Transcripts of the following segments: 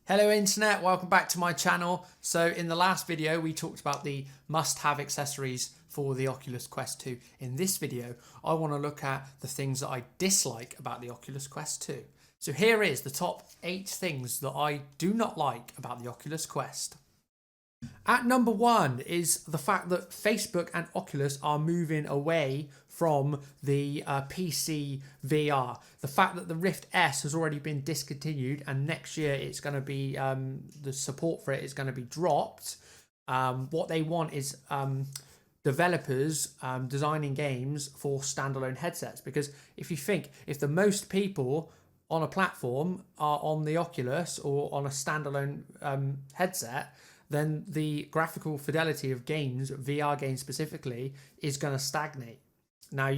Hello Internet, welcome back to my channel. So in the last video we talked about the must-have accessories for the Oculus Quest 2. In this video I want to look at the things that I dislike about the Oculus Quest 2. So here is the top 8 things that I do not like about the Oculus Quest. At number 1 is the fact that Facebook and Oculus are moving away from the PC VR. The fact that the Rift S has already been discontinued and next year it's going to be, the support for it is going to be dropped. What they want is developers designing games for standalone headsets. Because if you think, if the most people on a platform are on the Oculus or on a standalone headset, then the graphical fidelity of games, VR games specifically, is going to stagnate. Now,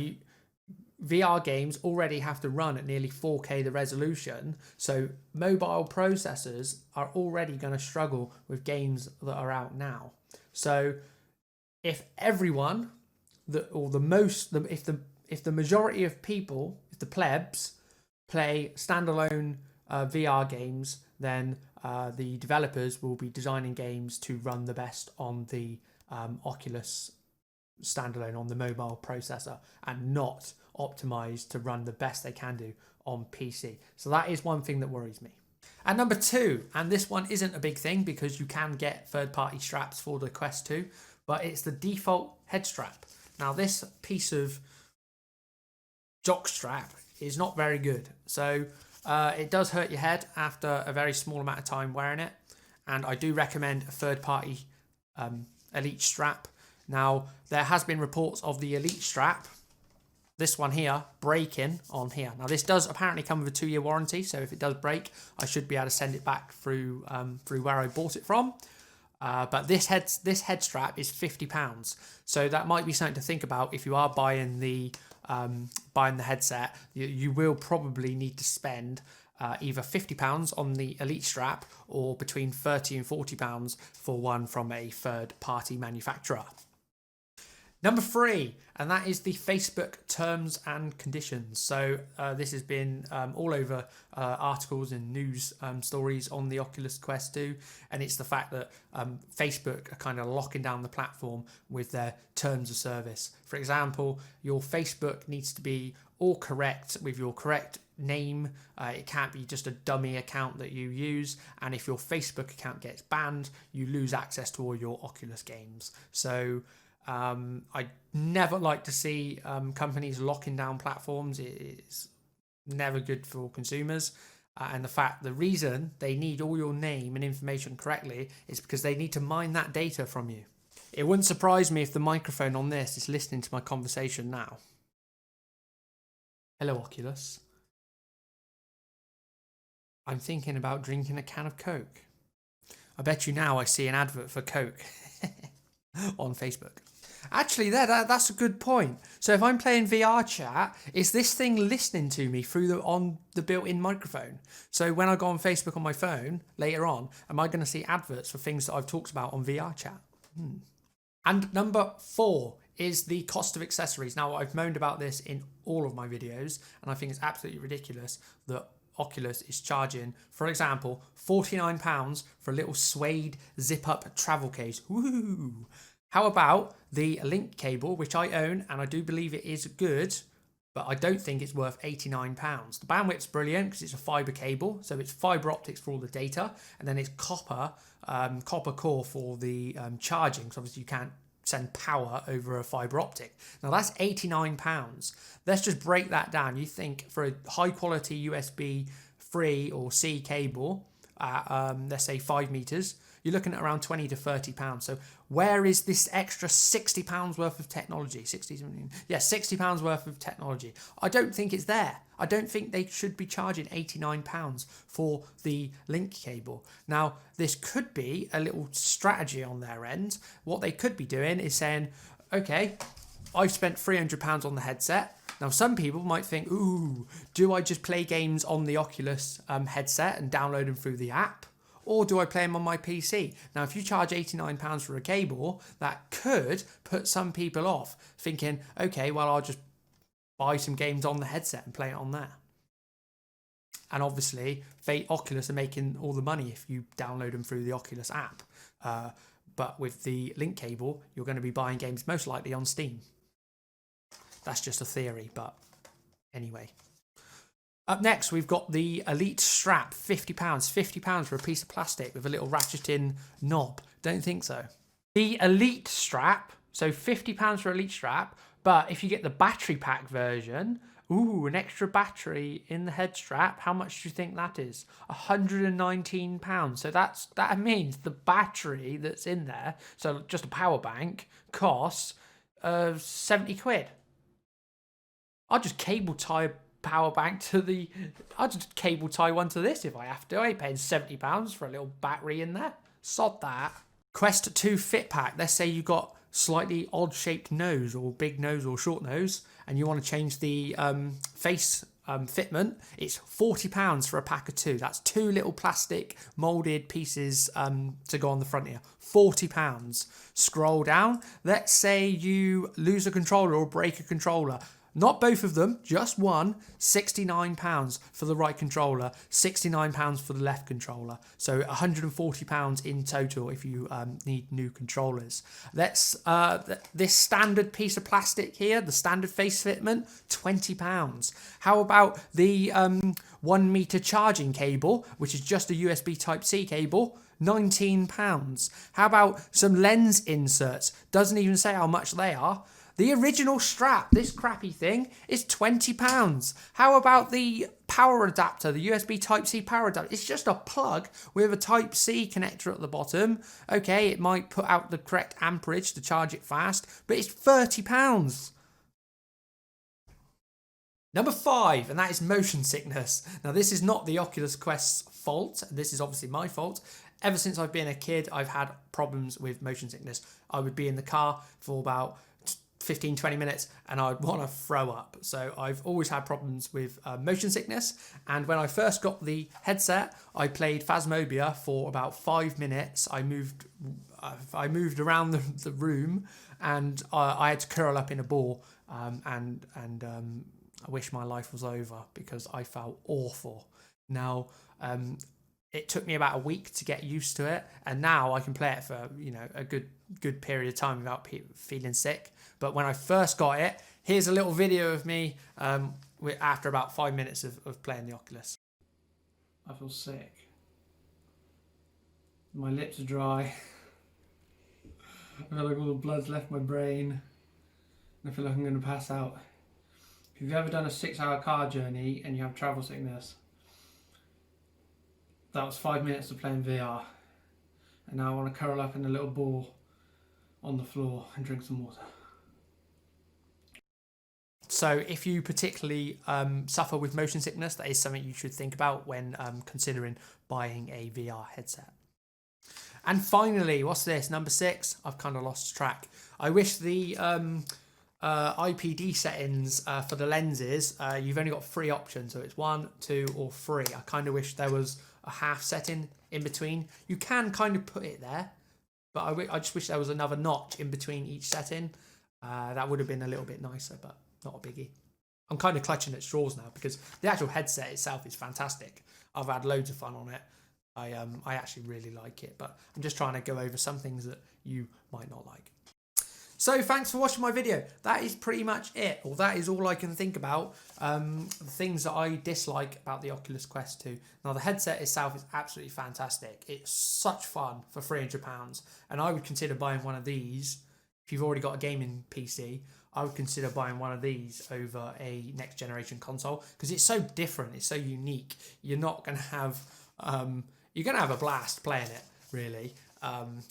VR games already have to run at nearly 4K the resolution, so mobile processors are already going to struggle with games that are out now. So, if everyone, if the majority of people, if the plebs play standalone VR games, then the developers will be designing games to run the best on the Oculus standalone, on the mobile processor, and not optimized to run the best they can do on PC. So that is one thing that worries me. And number 2, and this one isn't a big thing because you can get third-party straps for the Quest 2, but it's the default head strap. Now this piece of jock strap is not very good. So it does hurt your head after a very small amount of time wearing it, and I do recommend a third-party Elite strap. Now, there has been reports of the Elite strap, this one here, breaking on here. Now, this does apparently come with a 2-year warranty, so if it does break, I should be able to send it back through where I bought it from. But this head strap is £50, so that might be something to think about if you are buying the headset. You will probably need to spend either £50 on the Elite strap or between £30 and £40 for one from a third-party manufacturer. Number 3, and that is the Facebook terms and conditions. So this has been all over articles and news stories on the Oculus Quest 2, and it's the fact that Facebook are kind of locking down the platform with their terms of service. For example, your Facebook needs to be all correct with your correct name. It can't be just a dummy account that you use, and if your Facebook account gets banned, you lose access to all your Oculus games. So I never like to see companies locking down platforms. It's never good for consumers. And the reason they need all your name and information correctly is because they need to mine that data from you. It wouldn't surprise me if the microphone on this is listening to my conversation now. Hello, Oculus. I'm thinking about drinking a can of Coke. I bet you now I see an advert for Coke on Facebook. Actually, that's a good point. So if I'm playing VR chat, is this thing listening to me on the built-in microphone? So when I go on Facebook on my phone later on, am I going to see adverts for things that I've talked about on VR chat? And number 4 is the cost of accessories. Now, I've moaned about this in all of my videos, and I think it's absolutely ridiculous that Oculus is charging, for example, £49 for a little suede zip-up travel case. Woo! How about the link cable, which I own, and I do believe it is good, but I don't think it's worth £89. The bandwidth's brilliant because it's a fibre cable, so it's fibre optics for all the data, and then it's copper core for the charging, so obviously you can't send power over a fibre optic. Now that's £89. Let's just break that down. You think for a high quality USB 3 or C cable at let's say 5 meters, you're looking at around £20 to £30. So where is this extra £60 worth of technology? £60 worth of technology. I don't think it's there. I don't think they should be charging £89 for the link cable. Now, this could be a little strategy on their end. What they could be doing is saying, okay, I've spent £300 on the headset. Now, some people might think, ooh, do I just play games on the Oculus headset and download them through the app? Or do I play them on my PC? Now, if you charge £89 for a cable, that could put some people off, thinking, okay, well, I'll just buy some games on the headset and play it on there. And obviously, Oculus are making all the money if you download them through the Oculus app. But with the link cable, you're going to be buying games most likely on Steam. That's just a theory, but anyway. Up next, we've got the Elite Strap, £50. £50 for a piece of plastic with a little ratcheting knob. Don't think so. The Elite Strap, so £50 for Elite Strap, but if you get the battery pack version, ooh, an extra battery in the head strap. How much do you think that is? £119. So that means the battery that's in there, so just a power bank, costs 70 quid. I'll just cable tie a power bank to I'll just cable tie one to this if I have to. I ain't paying £70 for a little battery in there. Sod that. Quest 2 Fit Pack. Let's say you've got slightly odd shaped nose or big nose or short nose and you want to change the face fitment. It's £40 for a pack of 2. That's 2 little plastic molded pieces to go on the front here. £40. Scroll down. Let's say you lose a controller or break a controller. Not both of them, just one. £69 for the right controller, £69 for the left controller. So £140 in total if you need new controllers. This standard piece of plastic here, the standard face fitment, £20. How about the 1 meter charging cable, which is just a USB Type-C cable? £19. How about some lens inserts? Doesn't even say how much they are. The original strap, this crappy thing, is £20. How about the power adapter, the USB Type-C power adapter? It's just a plug with a Type-C connector at the bottom. Okay, it might put out the correct amperage to charge it fast, but it's £30. Number 5, and that is motion sickness. Now, this is not the Oculus Quest's fault. This is obviously my fault. Ever since I've been a kid, I've had problems with motion sickness. I would be in the car for about 15-20 minutes and I'd want to throw up. So I've always had problems with motion sickness, and when I first got the headset I played Phasmophobia for about 5 minutes. I moved around the room and I had to curl up in a ball and I wish my life was over because I felt awful. Now it took me about a week to get used to it, and now I can play it for a good period of time without feeling sick. But when I first got it, here's a little video of me after about 5 minutes of playing the Oculus. I feel sick. My lips are dry. I feel like all the blood's left my brain. I feel like I'm going to pass out. If you've ever done a 6-hour car journey and you have travel sickness, that was 5 minutes of playing VR. And now I want to curl up in a little ball on the floor and drink some water. So if you particularly suffer with motion sickness, that is something you should think about when considering buying a VR headset. And finally, what's this? Number 6. I've kind of lost track. I wish the IPD settings for the lenses, you've only got 3 options. So it's 1, 2 or 3. I kind of wish there was a half setting in between. You can kind of put it there, but I just wish there was another notch in between each setting. That would have been a little bit nicer, but not a biggie. I'm kind of clutching at straws now because the actual headset itself is fantastic. I've had loads of fun on it. I actually really like it, but I'm just trying to go over some things that you might not like. So thanks for watching my video. That is pretty much it, or that is all I can think about. The things that I dislike about the Oculus Quest 2. Now the headset itself is absolutely fantastic. It's such fun for £300, and I would consider buying one of these. If you've already got a gaming PC, I would consider buying one of these over a next generation console because it's so different, it's so unique. You're not going to have, you're going to have a blast playing it, really.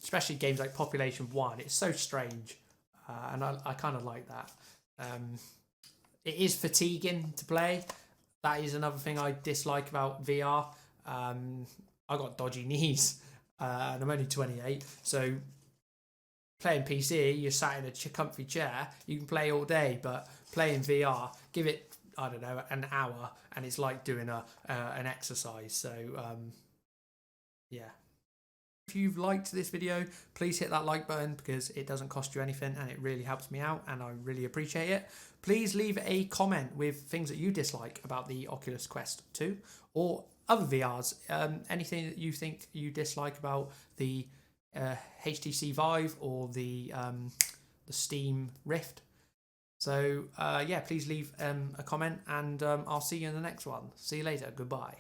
Especially games like Population 1. It's so strange, and I kind of like that. It is fatiguing to play. That is another thing I dislike about VR. I got dodgy knees, and I'm only 28, so playing PC, you're sat in a comfy chair, you can play all day, but playing VR, give it, I don't know, an hour, and it's like doing an exercise. So, yeah. if you've liked this video, please hit that like button because it doesn't cost you anything and it really helps me out and I really appreciate it. Please leave a comment with things that you dislike about the Oculus Quest 2 or other VRs. Anything that you think you dislike about the HTC Vive or the Steam Rift. So yeah, please leave a comment and I'll see you in the next one. See you later. Goodbye.